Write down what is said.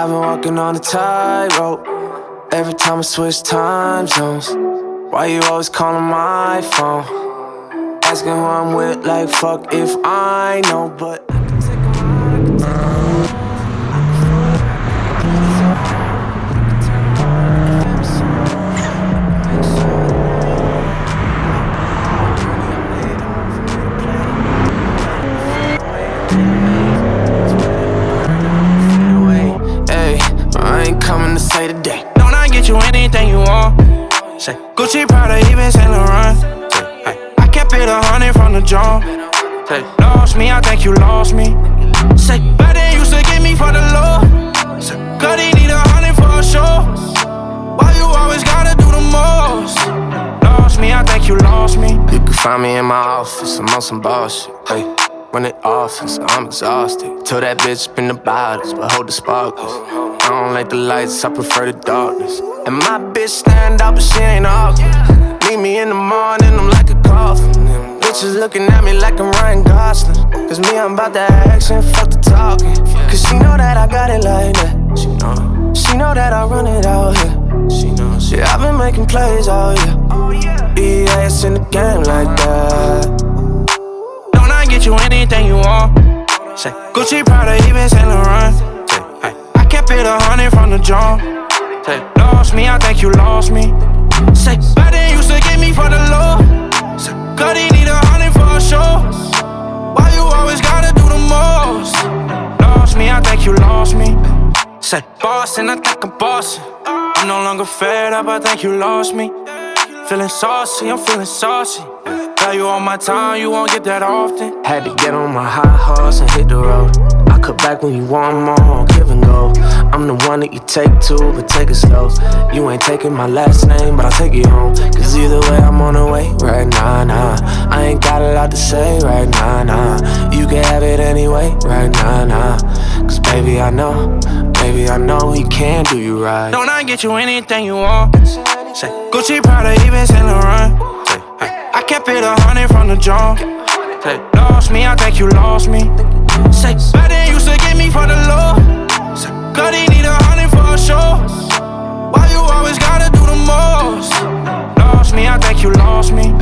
I've been walking on a tightrope every time I switch time zones. Why you always calling my phone? Asking who I'm with, like fuck if I know. But I can take a I ain't coming to say today. Don't I get you anything you want? Say Gucci, Prada, even Saint Laurent. Say, I kept it 100 from the jump. Say, lost me, I think you lost me. Say, better used to get me for the low. Say, Cuddy need 100 for a show. Why you always gotta do the most? Lost me, I think you lost me. You can find me in my office, I'm on some bullshit. Hey, run it office, I'm exhausted. Told that bitch spin the bottles, but hold the sparkles. I don't like the lights, I prefer the darkness. And my bitch stand up, but she ain't awkward. Meet me in the morning, I'm like a coffin. Bitches looking at me like I'm Ryan Gosling. Cause me, I'm about that action, fuck the talking. Cause she know that I got it like that. She know that I run it out here. Yeah, I've been making plays all year. Yeah, it's in the game like that. Don't I get you anything you want? Say Gucci, Prada, even Saint Laurent. I kept it 100 from the jump. Say, lost me, I think you lost me. Say, better used to get me for the low. Say, Cuddy need 100 for a show. Why you always gotta do the most? Lost me, I think you lost me. Say, bossing, I think I'm bossing. I'm no longer fed up, I think you lost me. Feeling saucy, I'm feeling saucy. Tell you all my time, you won't get that often. Had to get on my high horse and hit the road. I cut back when you want more, give and go. I'm the one that you take to, but take it slow. You ain't taking my last name, but I'll take it home. Cause either way, I'm on the way right now, nah. I ain't got a lot to say right now, nah. You can have it anyway right now, nah. Cause baby, I know he can do you right. Don't I get you anything you want? Say Gucci, Prada, even Saint Laurent. I kept it 100 from the jump. Say, lost me, I think you lost me. Say, better used to get me for the low. Say, Cuddy need 100 for a show. Why you always gotta do the most? Lost me, I think you lost me.